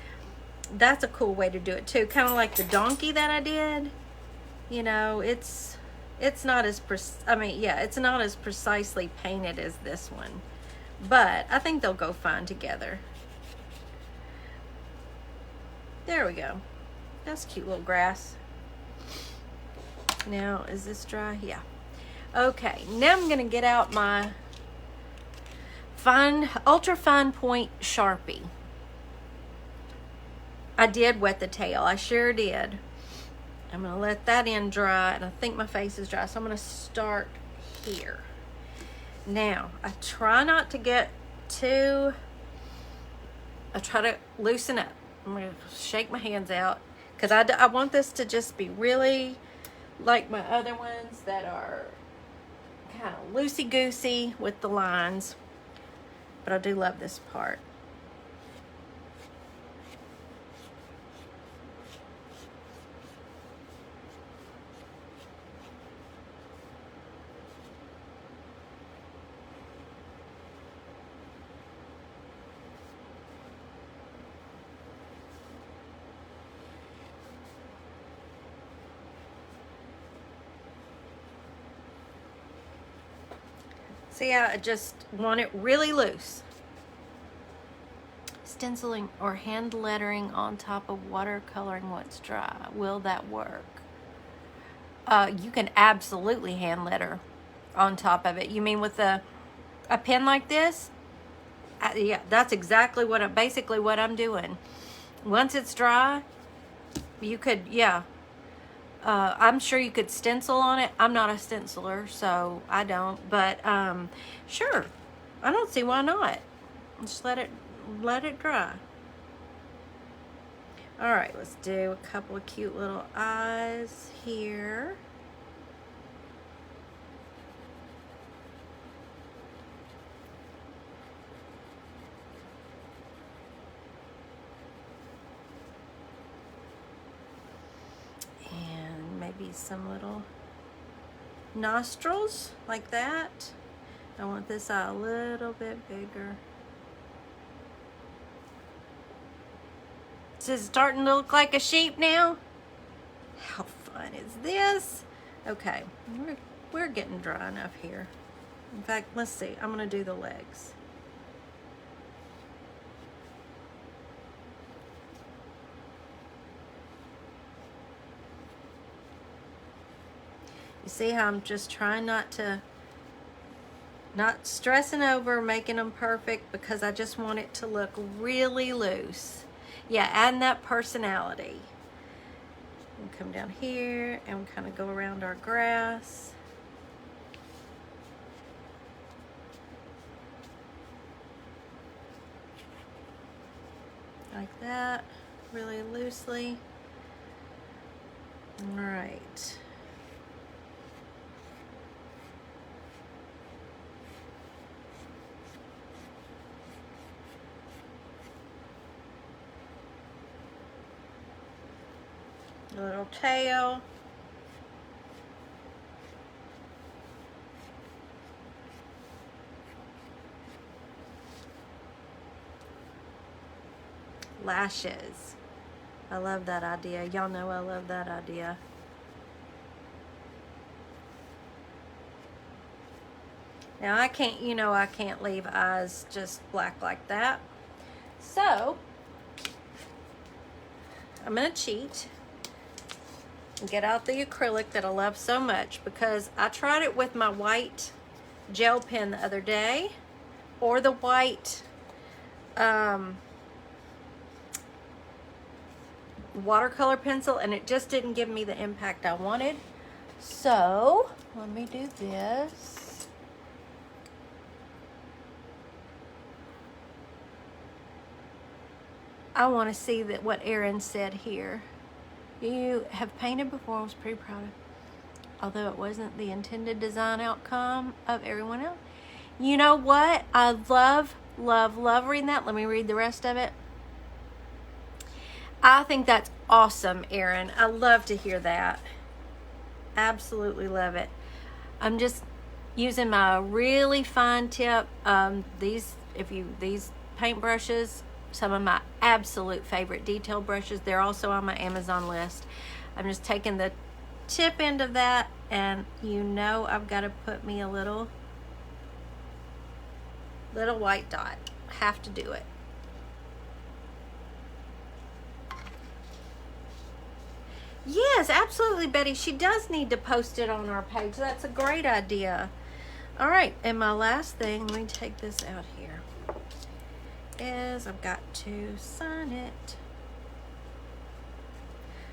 that's a cool way to do it too. Kind of like the donkey that I did. You know, it's not as it's not as precisely painted as this one, but I think they'll go fine together. There we go. That's cute little grass. Now, is this dry? Yeah. Okay, now I'm gonna get out my ultra fine point Sharpie. I did wet the tail. I sure did. I'm going to let that in dry, and I think my face is dry, so I'm going to start here. Now, I try not to get too... I try to loosen up. I'm going to shake my hands out, because I want this to just be really like my other ones that are kind of loosey-goosey with the lines. But I do love this part. See, I just want it really loose. Stenciling or hand lettering on top of watercoloring what's dry. Will that work? You can absolutely hand letter on top of it. You mean with a pen like this? Yeah, that's exactly basically what I'm doing. Once it's dry, you could, yeah. I'm sure you could stencil on it. I'm not a stenciler, so I don't. But sure, I don't see why not. Just let it dry. All right, let's do a couple of cute little eyes here. And maybe some little nostrils like that. I want this eye a little bit bigger. Is it starting to look like a sheep now? How fun is this? Okay, we're getting dry enough here. In fact, let's see, I'm gonna do the legs. You see how I'm just trying not stressing over making them perfect, because I just want it to look really loose. Yeah, adding that personality. And come down here and kind of go around our grass. Like that, really loosely. All right. A little tail. Lashes. I love that idea. Y'all know I love that idea. Now I can't, I can't leave eyes just black like that. So I'm gonna cheat and get out the acrylic that I love so much, because I tried it with my white gel pen the other day, or the white watercolor pencil, and it just didn't give me the impact I wanted. So let me do this. I want to see that what Erin said here. You have painted before. I was pretty proud of, although it wasn't the intended design outcome of everyone else. You know what? I love reading that. Let me read the rest of it. I think that's awesome, Erin. I love to hear that. Absolutely love it. I'm just using my really fine tip. These paint brushes, some of my absolute favorite detail brushes. They're also on my Amazon list. I'm just taking the tip end of that, and I've got to put me a little white dot. Have to do it. Yes, absolutely, Betty. She does need to post it on our page. That's a great idea. All right, and my last thing, let me take this out here, is I've got to sign it.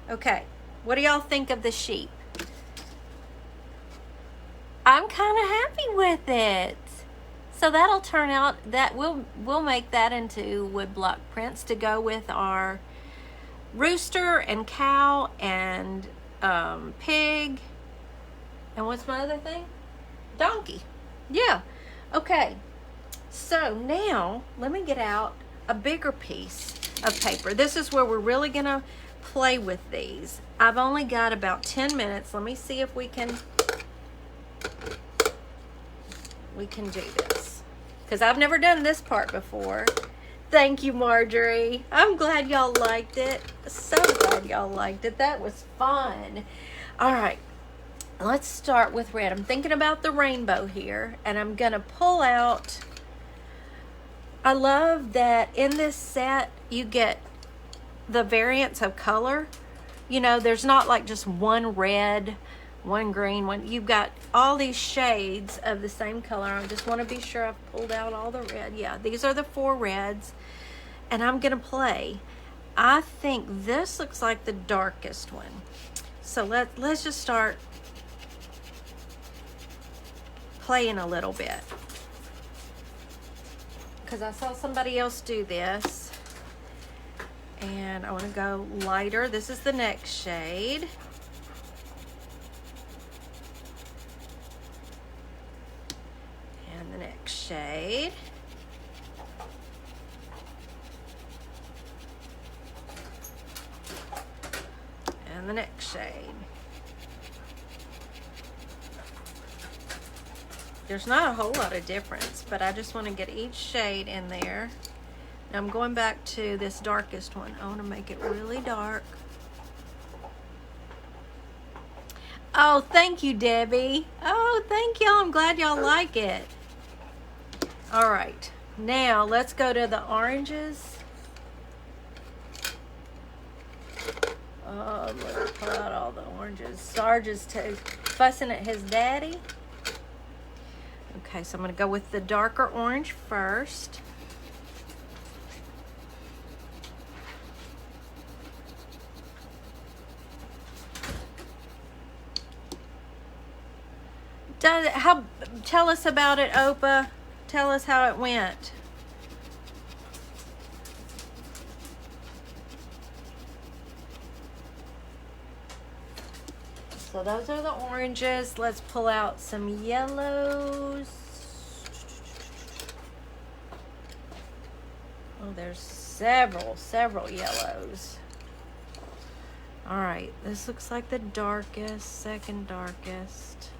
Okay, what do y'all think of the sheep? I'm kind of happy with it. So that'll turn out, that we'll make that into woodblock prints to go with our rooster and cow and pig. And what's my other thing? Donkey. Yeah. Okay. So now let me get out a bigger piece of paper. This is where we're really gonna play with these. I've only got about 10 minutes. Let me see if we can do this, because I've never done this part before. Thank you, Marjorie. I'm glad y'all liked it. So glad y'all liked it. That was fun. All right, let's start with red. I'm thinking about the rainbow here, and I'm gonna pull out. I love that in this set you get the variants of color. There's not like just one red, one green, one. You've got all these shades of the same color. I just want to be sure I've pulled out all the red. Yeah, these are the 4 reds, and I'm gonna play. I think this looks like the darkest one. So let's just start playing a little bit, because I saw somebody else do this, and I want to go lighter. This is the next shade. And the next shade. And the next shade. There's not a whole lot of difference, but I just want to get each shade in there. Now I'm going back to this darkest one. I want to make it really dark. Oh, thank you, Debbie. Oh, thank y'all. I'm glad y'all like it. All right, now let's go to the oranges. Oh, let's pull out all the oranges. Sarge is fussing at his daddy. Okay, so I'm going to go with the darker orange first. Tell us about it, Opa. Tell us how it went. So those are the oranges. Let's pull out some yellows. Oh, there's several yellows. All right, this looks like the darkest, second darkest.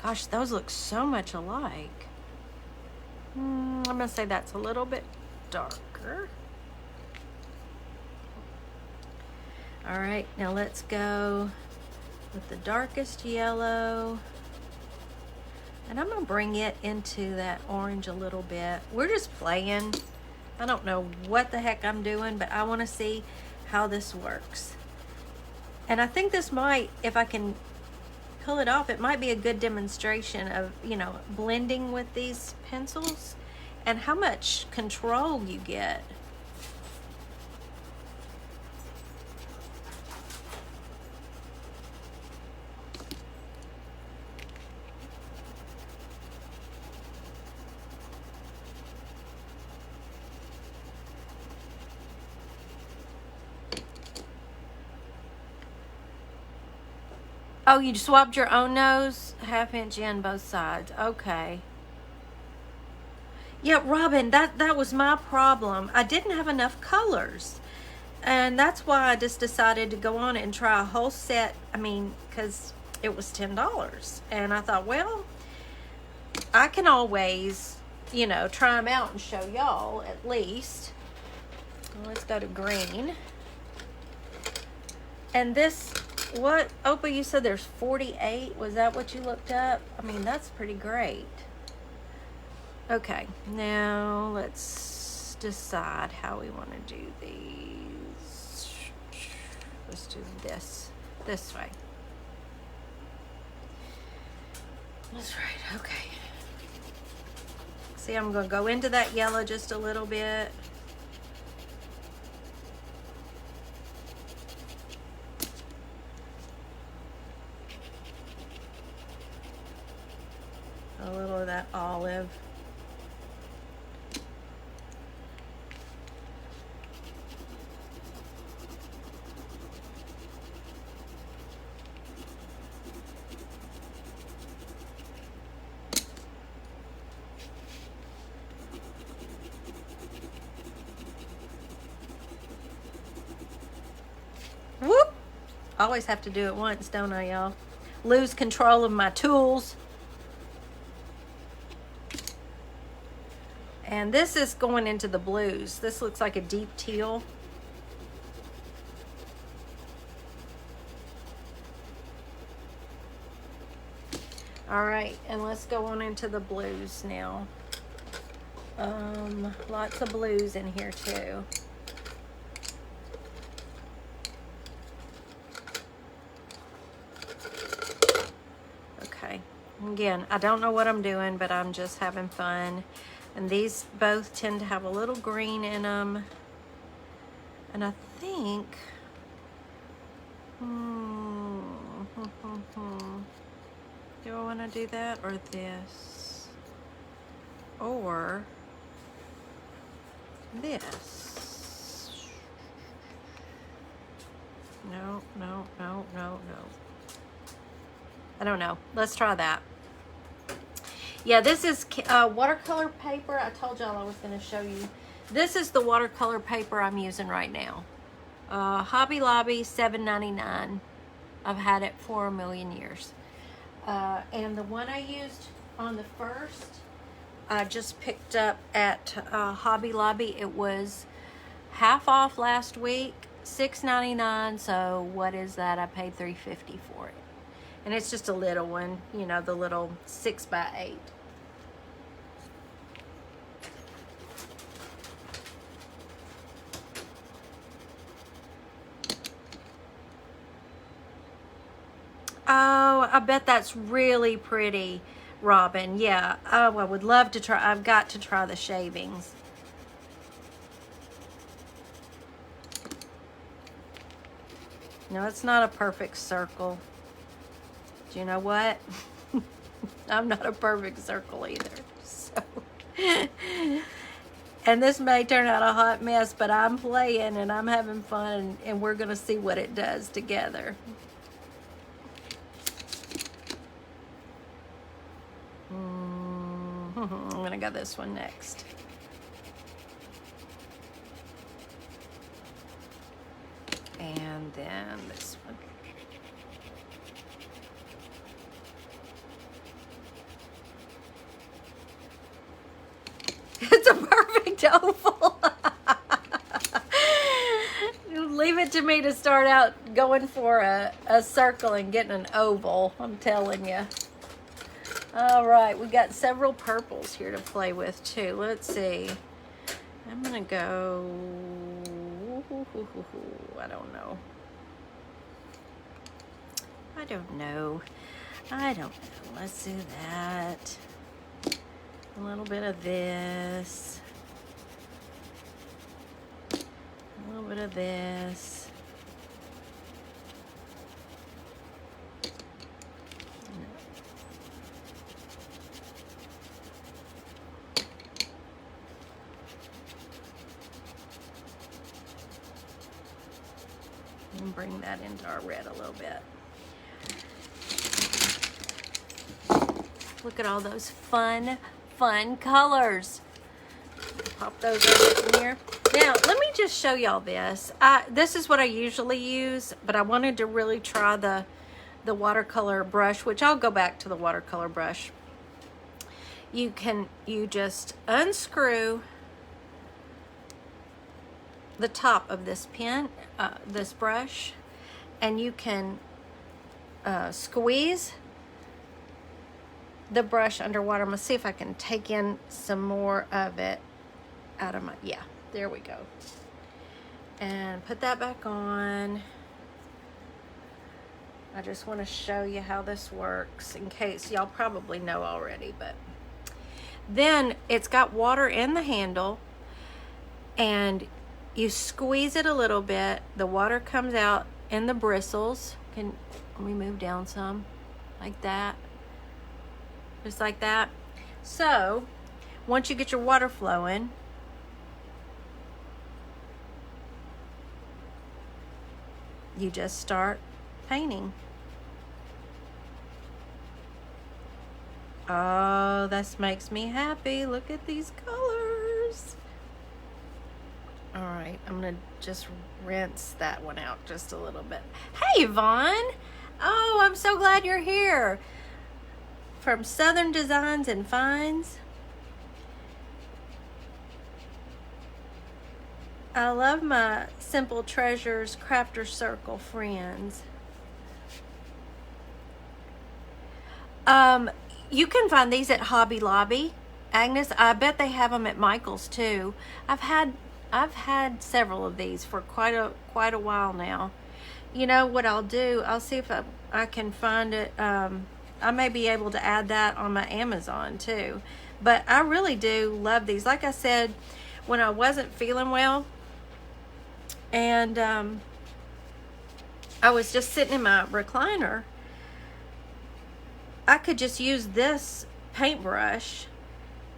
Gosh, those look so much alike. I'm gonna say that's a little bit darker. All right, now let's go with the darkest yellow. And I'm gonna bring it into that orange a little bit. We're just playing. I don't know what the heck I'm doing, but I wanna see how this works. And I think this might, if I can pull it off, it might be a good demonstration of, you know, blending with these pencils and how much control you get. Oh, you swabbed your own nose? Half-inch in both sides. Okay. Yeah, Robin, that was my problem. I didn't have enough colors. And that's why I just decided to go on and try a whole set. I mean, because it was $10. And I thought, well, I can always, you know, try them out and show y'all at least. Let's go to green. And this... What, Opa, you said there's 48? Was that what you looked up? I mean, that's pretty great. Okay, now let's decide how we want to do these. Let's do this way. That's right, okay. See, I'm going to go into that yellow just a little bit. A little of that olive. Whoop! I always have to do it once, don't I, y'all? Lose control of my tools. And this is going into the blues. This looks like a deep teal. All right, and let's go on into the blues now. Lots of blues in here too. Okay, again, I don't know what I'm doing, but I'm just having fun. And these both tend to have a little green in them. And I think, Do I want to do that or this? Or this? No, no, no, no, no. I don't know. Let's try that. Yeah, this is watercolor paper. I told y'all I was going to show you. This is the watercolor paper I'm using right now. Hobby Lobby, $7.99. I've had it for a million years. And the one I used on the first, I just picked up at Hobby Lobby. It was half off last week, $6.99. So what is that? I paid $3.50 for it. And it's just a little one, you know, the little 6x8. Oh, I bet that's really pretty, Robin. Yeah. Oh, I would love to try. I've got to try the shavings. No, it's not a perfect circle. Do you know what? I'm not a perfect circle either. So, and this may turn out a hot mess, but I'm playing and I'm having fun, and we're going to see what it does together. I'm going to go this one next. And then this one. It's a perfect oval. Leave it to me to start out going for a circle and getting an oval, I'm telling you. All right, we got several purples here to play with too. Let's see. I'm gonna go, I don't know. I don't know. Let's do that. A little bit of this. A little bit of this. And bring that into our red a little bit. Look at all those fun colors. Pop those over in here. Now, let me just show y'all this. This is what I usually use, but I wanted to really try the watercolor brush, which I'll go back to the watercolor brush. You just unscrew the top of this pen, this brush, and you can squeeze the brush underwater. I'm gonna see if I can take in some more of it out of my, yeah, there we go. And put that back on. I just want to show you how this works in case y'all probably know already, but then it's got water in the handle and you squeeze it a little bit. The water comes out in the bristles. Let me move down some like that. Just like that. So once you get your water flowing, you just start painting. Oh, this makes me happy. Look at these colors. All right, I'm gonna just rinse that one out just a little bit. Hey, Yvonne. Oh, I'm so glad you're here. From Southern Designs and Finds. I love my Simple Treasures Crafter Circle friends. You can find these at Hobby Lobby. Agnes, I bet they have them at Michael's too. I've had several of these for quite a while now. You know what I'll do? I'll see if I can find it. I may be able to add that on my Amazon too. But I really do love these. Like I said, when I wasn't feeling well, and I was just sitting in my recliner, I could just use this paintbrush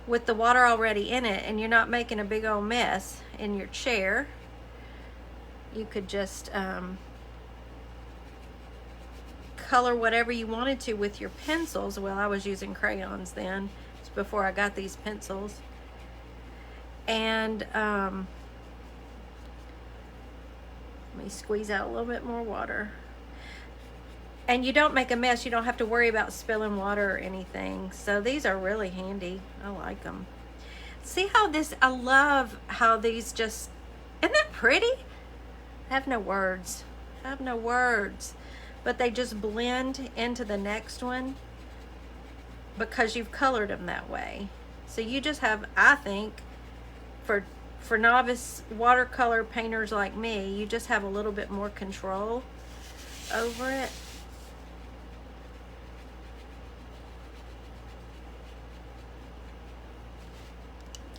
with the water already in it, and you're not making a big old mess in your chair. You could just color whatever you wanted to with your pencils. Well, I was using crayons then. It's before I got these pencils. And let me squeeze out a little bit more water. And you don't make a mess. You don't have to worry about spilling water or anything. So these are really handy. I like them. See how this, I love how these just, isn't that pretty? I have no words. I have no words. But they just blend into the next one because you've colored them that way. So you just have, I think, for novice watercolor painters like me, you just have a little bit more control over it.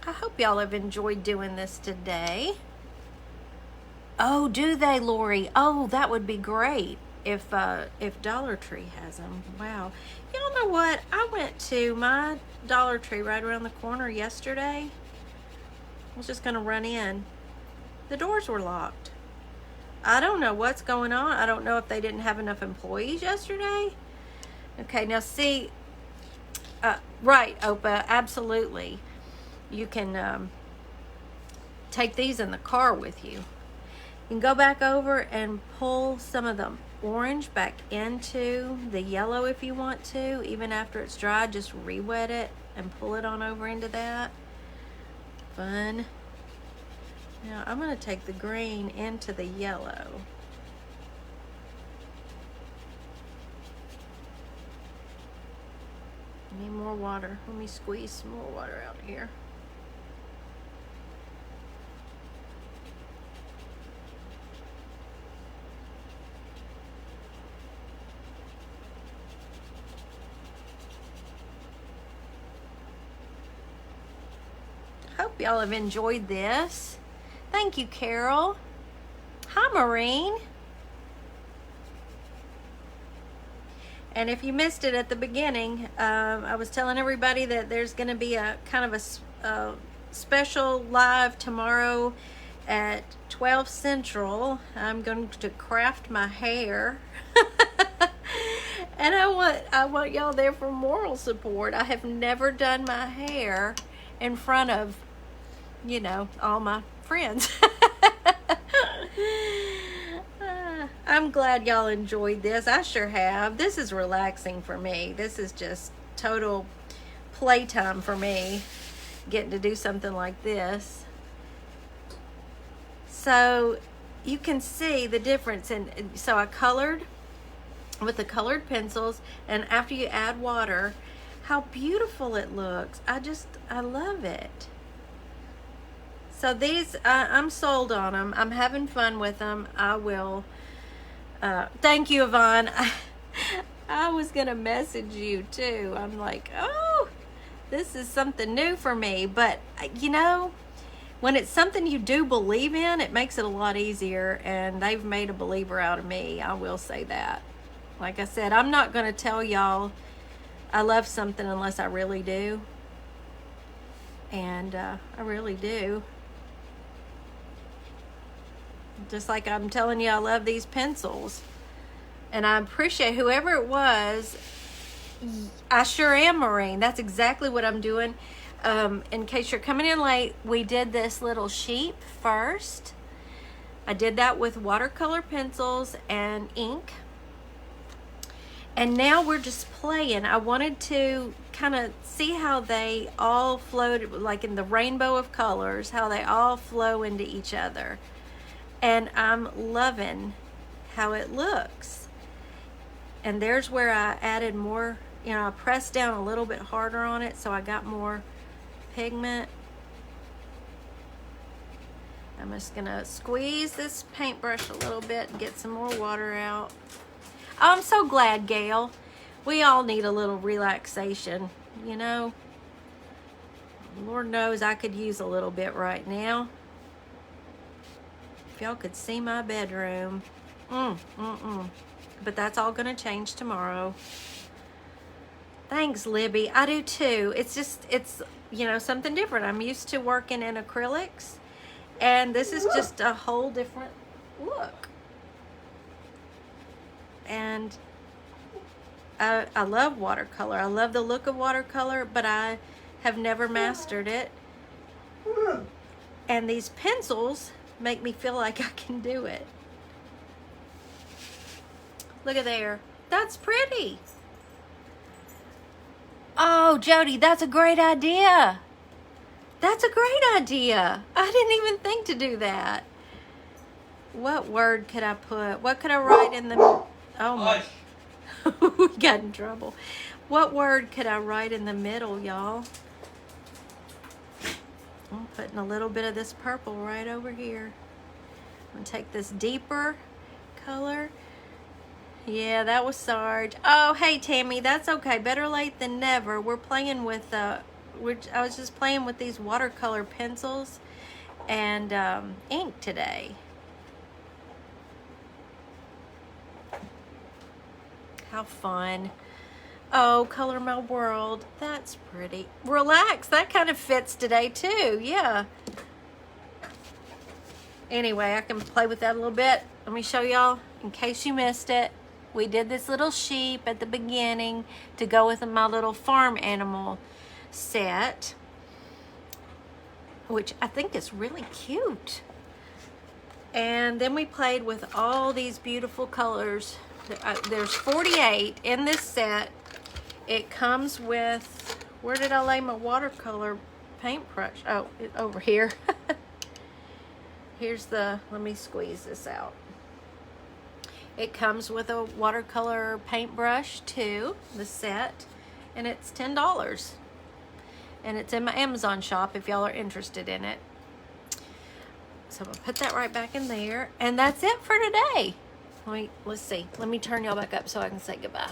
I hope y'all have enjoyed doing this today. Oh, do they, Lori? Oh, that would be great if Dollar Tree has them. Wow. Y'all know what? I went to my Dollar Tree right around the corner yesterday. I was just going to run in. The doors were locked. I don't know what's going on. I don't know if they didn't have enough employees yesterday. Okay, now see, right, Opa, absolutely. You can take these in the car with you. You can go back over and pull some of the orange back into the yellow if you want to. Even after it's dry, just re-wet it and pull it on over into that. Fun. Now I'm going to take the green into the yellow. Need more water. Let me squeeze some more water out here. Hope y'all have enjoyed this. Thank you, Carol. Hi, Maureen. And if you missed it at the beginning, I was telling everybody that there's going to be a kind of a special live tomorrow at 12 Central. I'm going to craft my hair. And I want y'all there for moral support. I have never done my hair in front of, you know, all my friends. I'm glad y'all enjoyed this. I sure have. This is relaxing for me. This is just total playtime for me, getting to do something like this. So you can see the difference. So I colored with the colored pencils, and after you add water, how beautiful it looks. I love it. So these, I'm sold on them. I'm having fun with them. I will, thank you, Yvonne. I was going to message you too. I'm like, oh, this is something new for me. But, you know, when it's something you do believe in, it makes it a lot easier. And they've made a believer out of me. I will say that. Like I said, I'm not going to tell y'all I love something unless I really do. And I really do. Just like I'm telling you I love these pencils. And I appreciate whoever it was. I sure am, Maureen. That's exactly what I'm doing. In case you're coming in late, we did this little sheep first. I did that with watercolor pencils and ink. And now we're just playing. I wanted to kind of see how they all flowed, like in the rainbow of colors, how they all flow into each other. And I'm loving how it looks. And there's where I added more, you know, I pressed down a little bit harder on it so I got more pigment. I'm just gonna squeeze this paintbrush a little bit and get some more water out. Oh, I'm so glad, Gail. We all need a little relaxation, you know. Lord knows I could use a little bit right now. If y'all could see my bedroom. But that's all gonna change tomorrow. Thanks, Libby. I do too. It's just, it's, you know, something different. I'm used to working in acrylics, and this is just a whole different look. And I love watercolor. I love the look of watercolor, but I have never mastered it. And these pencils make me feel like I can do it. Look at there. That's pretty. Oh, Jody, that's a great idea. That's a great idea. I didn't even think to do that. What word could I put? What could I write in the... Oh, my... We got in trouble. What word could I write in the middle, y'all? I'm putting a little bit of this purple right over here. I'm going to take this deeper color. Yeah, that was Sarge. Oh, hey, Tammy, that's okay. Better late than never. We're playing with, I was just playing with these watercolor pencils and ink today. How fun. Oh, Color My World. That's pretty. Relax. That kind of fits today, too. Yeah. Anyway, I can play with that a little bit. Let me show y'all, in case you missed it. We did this little sheep at the beginning to go with my little farm animal set, which I think is really cute. And then we played with all these beautiful colors. There's 48 in this set. It comes with, where did I lay my watercolor paintbrush? Oh, over here. Here's the, let me squeeze this out. It comes with a watercolor paintbrush too, the set, and it's $10. And it's in my Amazon shop if y'all are interested in it. So I'm gonna put that right back in there, and that's it for today. Let's see. Let me turn y'all back up so I can say goodbye.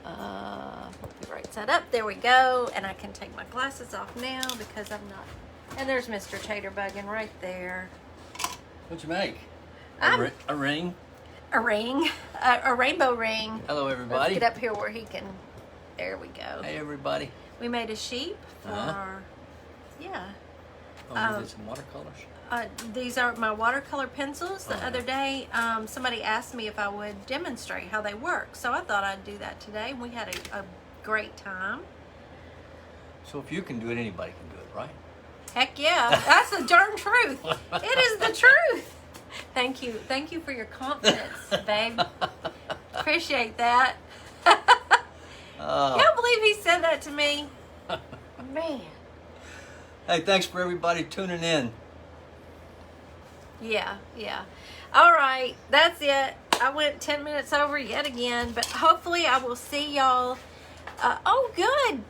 Let me right side up. There we go. And I can take my glasses off now because I'm not. And there's Mr. Taterbuggin right there. What'd you make? A ring? A ring. A rainbow ring. Hello, everybody. Let's get up here where he can. There we go. Hey, everybody. We made a sheep for our, yeah. Oh, you did some watercolors? These are my watercolor pencils. The other day, somebody asked me if I would demonstrate how they work. So I thought I'd do that today. We had a great time. So if you can do it, anybody can do it, right? Heck yeah. That's the darn truth. It is the truth. Thank you. Thank you for your confidence, babe. Appreciate that. Can't believe he said that to me. Man. Hey, thanks for everybody tuning in. Yeah. All right, that's it. I went 10 minutes over yet again, but hopefully I will see y'all. Oh, good.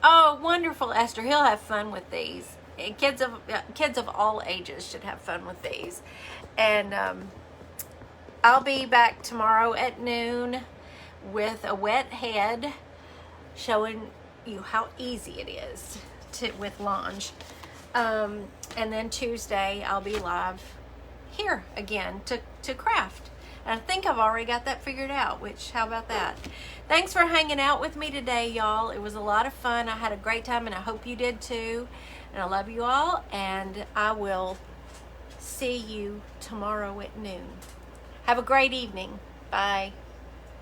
Oh, wonderful, Esther. He'll have fun with these. Kids of all ages should have fun with these. And I'll be back tomorrow at noon with a wet head, showing you how easy it is with Lange. And then Tuesday I'll be live here again to craft. And I think I've already got that figured out, which, how about that? Thanks for hanging out with me today, y'all. It was a lot of fun. I had a great time, and I hope you did too. And I love you all, and I will see you tomorrow at noon. Have a great evening. Bye.